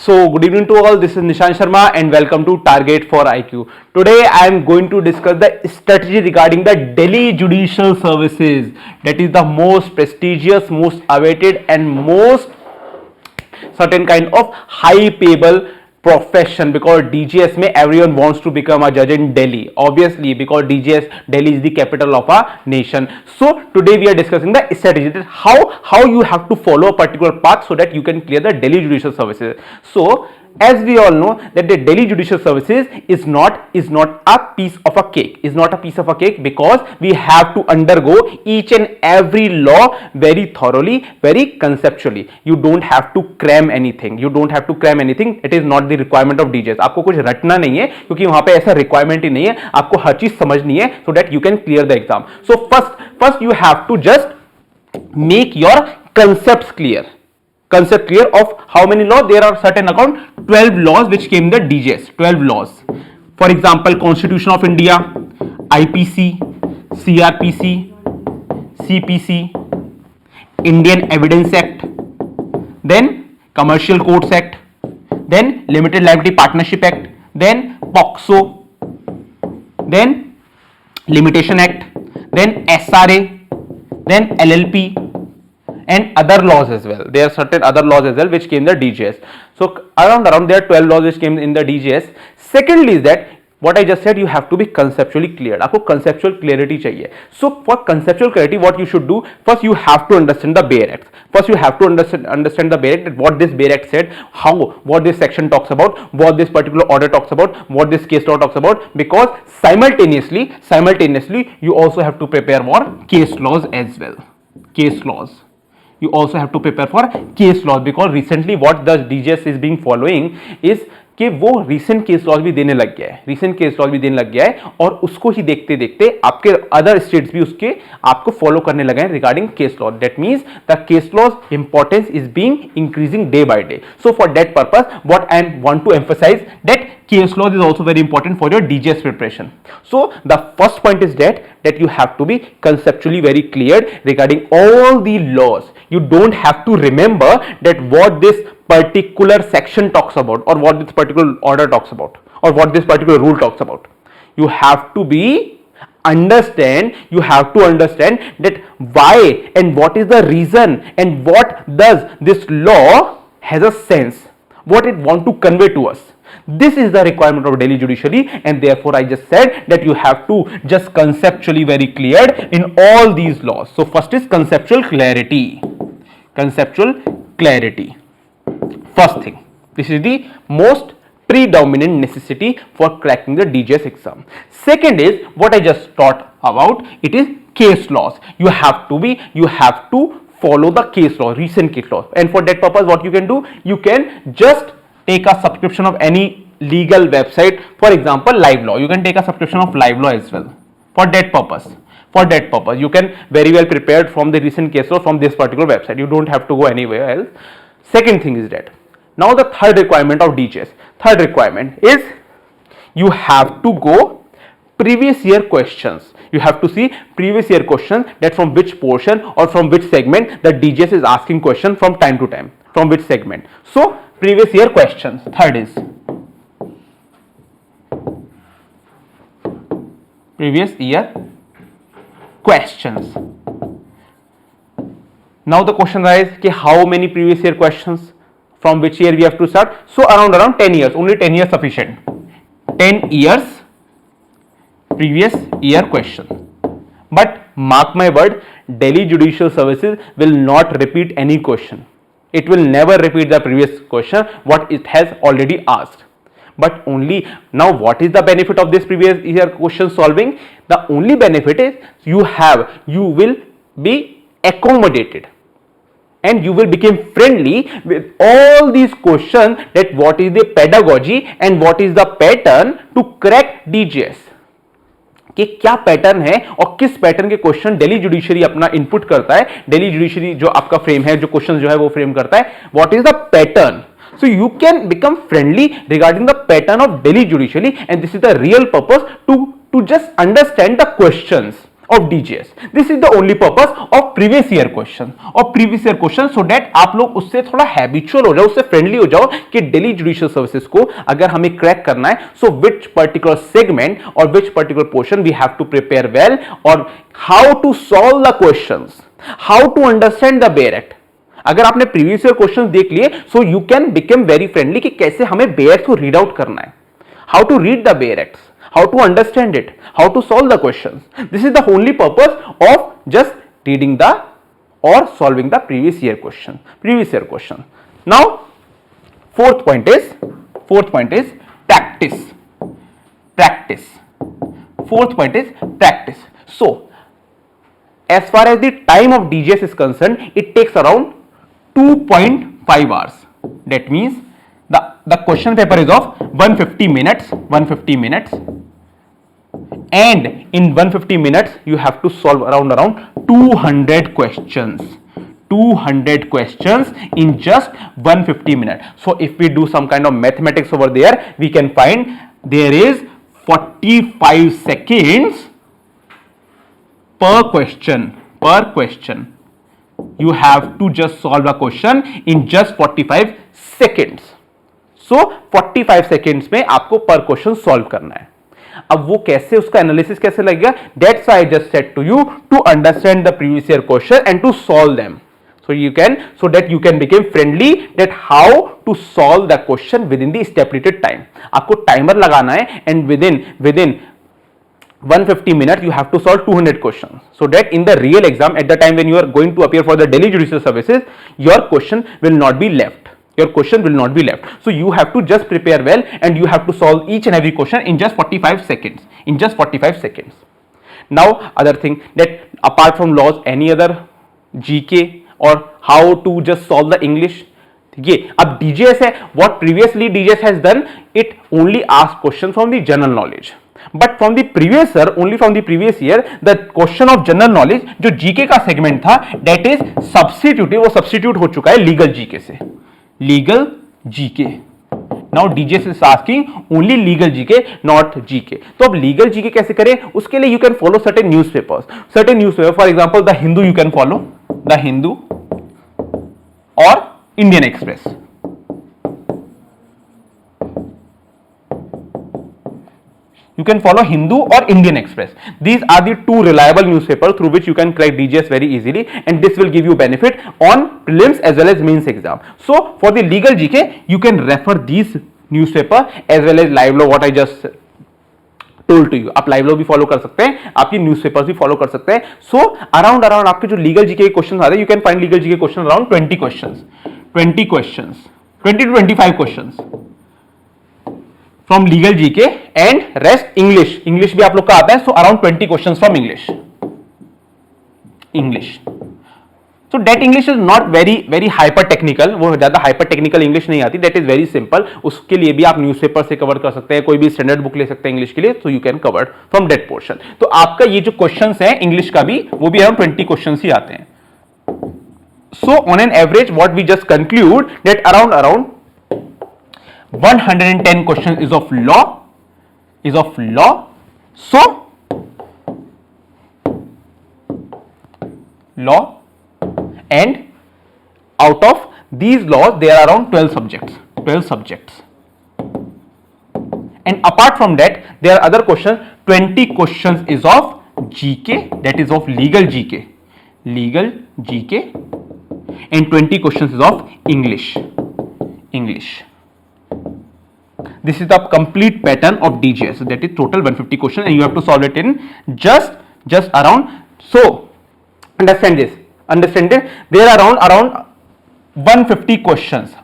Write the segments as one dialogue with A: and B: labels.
A: So, good evening to all. This is Nishan Sharma and welcome to Target for IQ. Today, I am going to discuss the strategy regarding the Delhi Judicial Services. That is the most prestigious, most awaited, and most certain kind of high payable profession, because DGS में everyone wants to become a judge in Delhi, obviously, because DGS Delhi is the capital of a nation. So today we are discussing the strategy that how you have to follow a particular path so that you can clear the Delhi Judicial Services. So as we all know that the Delhi Judicial Services is not a piece of a cake, because we have to undergo each and every law very thoroughly, very conceptually. You don't have to cram anything. It is not the requirement of DGS. आपको कुछ रटना नहीं है, क्योंकि वहां पे ऐसा requirement ही नहीं है. आपको हर चीज समझनी है so that you can clear the exam. So first you have to just make your concepts clear. Of how many laws? There are certain around 12 laws which came in the DGS. 12 laws. For example, Constitution of India, IPC, CRPC, CPC, Indian Evidence Act, then Commercial Courts Act, then Limited Liability Partnership Act, then POCSO, then Limitation Act, then SRA, then LLP, and other laws as well. There are certain other laws as well which came in the DGS. So around there are 12 laws which came in the DGS. Secondly is that what I just said, you have to be conceptually cleared. आपको conceptual clarity चाहिए. So for conceptual clarity, what you should do, first you have to understand the Bail Act. First you have to understand the Bail Act, what this Bail Act said, what this section talks about, what this particular order talks about, what this case law talks about, because simultaneously you also have to prepare for case laws as well. You also have to prepare for case laws, because recently what the DGS is being following is कि वो recent case laws भी देने लग गया है, और उसको ही देखते देखते आपके अदर स्टेट्स भी उसके आपको फॉलो करने लगे हैं regarding case law. That means the case law's importance is being increasing day by day. So for that purpose what I want to emphasise that case laws is also very important for your DGS preparation. So the first point is that you have to be conceptually very cleared regarding all the laws. You don't have to remember that what this particular section talks about, or what this particular order talks about, or what this particular rule talks about. You have to understand that why and what is the reason and what does this law has a sense, what it want to convey to us. This is the requirement of Delhi Judiciary, and therefore I just said that you have to just conceptually very cleared in all these laws. So first is conceptual clarity. First thing, this is the most predominant necessity for cracking the DGS exam. Second is what I just taught about, it is case laws. You have to follow the case law, recent case law, and for that purpose what you can do, you can just take a subscription of any legal website. For example, Live Law. You can take a subscription of Live Law as well. For that purpose, you can very well prepare from the recent case law from this particular website. You don't have to go anywhere else. Second thing is that now the third requirement of DGS. Third requirement is you have to go previous year questions. You have to see previous year questions, that from which portion or from which segment the DGS is asking question from time to time, from which segment. So previous year questions. Third is previous year questions. Now the question arises कि how many previous year questions, from which year we have to start. So around 10 years, only 10 years sufficient. 10 years previous year question. But mark my word, Delhi Judicial Services will not repeat any question. It will never repeat the previous question what it has already asked. But only now, what is the benefit of this previous year question solving? The only benefit is you will be accommodated and you will become friendly with all these questions, that what is the pedagogy and what is the pattern to crack DGS. कि क्या pattern है और किस pattern के question Delhi judiciary अपना input करता है, Delhi judiciary जो आपका फ्रेम है, जो क्वेश्चन जो है वो फ्रेम करता है, what is the pattern. So you can become friendly regarding the pattern of Delhi Judiciary, and this is the real purpose to just understand the questions. of DGS. This is the only purpose of previous year question so that आप लोग उससे थोड़ा habitual हो जाओ, उससे friendly हो जाओ कि Delhi Judicial Services को अगर हमें crack करना है, so which particular segment or which particular portion we have to prepare well, or how to solve the questions, how to understand the Bayer Act. अगर आपने प्रीवियस ईयर क्वेश्चंस देख लिए, so you can become very friendly कि कैसे हमें bare act को read out करना है, how to read the bare act, how to understand it, how to solve the questions. This is the only purpose of just reading the or solving the previous year question. Now fourth point is practice. Fourth point is practice. So as far as the time of DGS is concerned, it takes around 2.5 hours. That means the question paper is of 150 minutes, and in 150 minutes you have to solve around 200 questions in just 150 minutes. So if we do some kind of mathematics over there, we can find there is 45 seconds per question. You have to just solve a question in just 45 seconds. So 45 seconds में आपको per question solve करना है. अब वो कैसे, उसका analysis कैसे लगेगा, that's why I just said to you to understand the previous year question and to solve them, so that you can become friendly that how to solve the question within the stipulated time. आपको timer लगाना है and within 150 minutes you have to solve 200 questions, so that in the real exam at the time when you are going to appear for the Delhi Judicial Services, your question will not be left. So you have to just prepare well and you have to solve each and every question in just 45 seconds. Now other thing, that apart from laws, any other GK or how to just solve the English. ये अब DGS है, what previously DGS has done, it only asks questions from the general knowledge. But from the previous year, only from the previous year, the question of general knowledge जो GK का segment था, that is substituted, वो substitute हो चुका है legal GK से, legal GK. Now DGS is asking only legal GK, not GK. तो अब legal GK कैसे करें, उसके लिए you can follow certain newspapers. For example, The Hindu you can follow, The Hindu or Indian Express. You can follow Hindu or Indian Express. These are the two reliable newspapers through which you can crack DGS very easily, and this will give you benefit on prelims as well as mains exam. So for the legal GK, you can refer these newspaper as well as live law, what I just told to you. आप live law भी follow कर सकते हैं, आपकी newspapers भी follow कर सकते हैं. सो अराउंड आपके जो लीगल जीके के क्वेश्चन आते हैं, you can find legal GK question around 20 to 25 questions from legal GK and rest English भी आप लोग का आता है. So around 20 questions from English. So that English is not very hyper technical, वो ज्यादा हाइपर टेक्निकल इंग्लिश नहीं आती, that is very simple. उसके लिए भी आप न्यूज़पेपर से कवर कर सकते हैं, कोई भी स्टैंडर्ड बुक ले सकते हैं इंग्लिश के लिए, so you can cover from that portion. तो आपका ये जो क्वेश्चंस हैं इंग्लिश का भी, वो भी अराउंड 20 क्वेश्चंस ही आते हैं. So on an average what we just conclude that around 110 questions is of law. So law, and out of these laws there are around 12 subjects, and apart from that there are other questions. 20 questions is of GK, that is of legal GK, and 20 questions is of English. This is the complete pattern of DGS. So that is total 150 questions, and you have to solve it in just around. So understand this. There are around 150 questions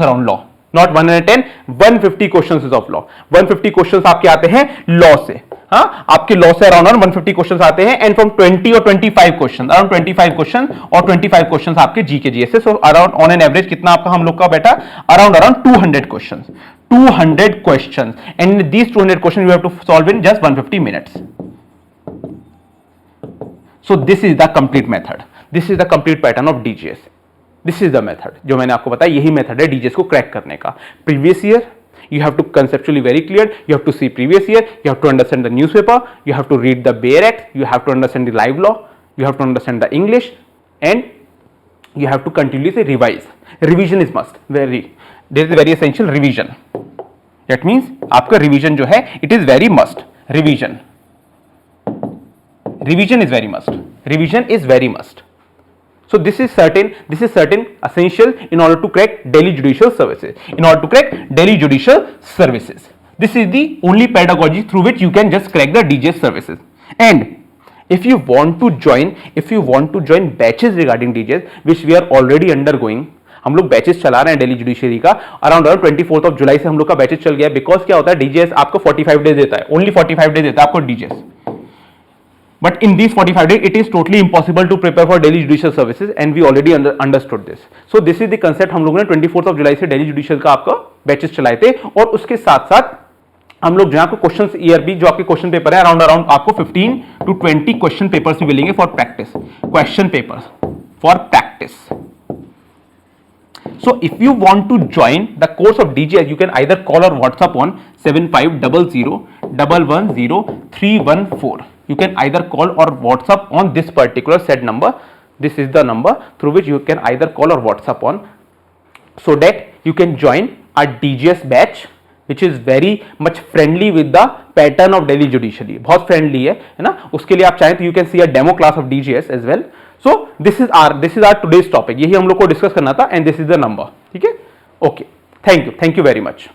A: around law, not 110. 150 questions is of law. 150 questions आपके आते हैं law से. हाँ, आपके law से around 150 questions आते हैं, and from 20 और 25 क्वेश्चन, अराउंड 25 क्वेश्चन और 25 क्वेश्चंस आपके जीके जीएस से. So around on an average कितना आपका हम लोग का बेटा, around 200 questions. 200 questions, and these 200 questions you have to solve in just 150 minutes. So this is the complete method. This is the complete pattern of DGS. This is the method जो मैंने आपको बताया, यही मेथड है DGS को crack करने का. Previous year, You have to conceptually very clear. You have to see previous year. You have to understand the newspaper. You have to read the Bayer Act. You have to understand the live law. You have to understand the English, and you have to continuously revise. Revision is must. There is a very essential revision. That means आपका revision जो है it is very must. Revision is very must. Revision is very must. So this is certain essential in order to crack Delhi Judicial Services. This is the only pedagogy through which you can just crack the DJS services. And if you want to join batches regarding DJS, which we are already undergoing, हम लोग batches चला रहे हैं Delhi judiciary का around 24 जुलाई से हम लोग का बैचेस चल गया. बिकॉज क्या होता है, डीजेएस आपको 45 डेज देता है, ओनली 45 डेज देता है आपको डीजेएस. But in these 45 days, it is totally impossible to prepare for Delhi Judicial Services, and we already understood this. So this is the concept. हम लोगों ने 24 जुलाई से Delhi Judicial का आपका बैचेस चलाए थे, और उसके साथ साथ हम लोग जहां को क्वेश्चन ईयर भी जो आपके क्वेश्चन पेपर है अराउंड आपको 15 to 20 क्वेश्चन पेपर्स भी मिलेंगे for practice. Question papers for practice. So if you want to join the course of DJS, you can either call or WhatsApp on 7500110314. You can either call or WhatsApp on this particular said number. This is the number through which you can either call or WhatsApp on, so that you can join our DJS batch, which is very much friendly with the pattern of Delhi Judiciary. बहुत friendly है ना. उसके लिए आप चाहें तो you can see a demo class of DJS as well. So this is our today's topic. यही हम लोग को डिस्कस करना था, and this is the number. ठीक है, okay. Thank you very much.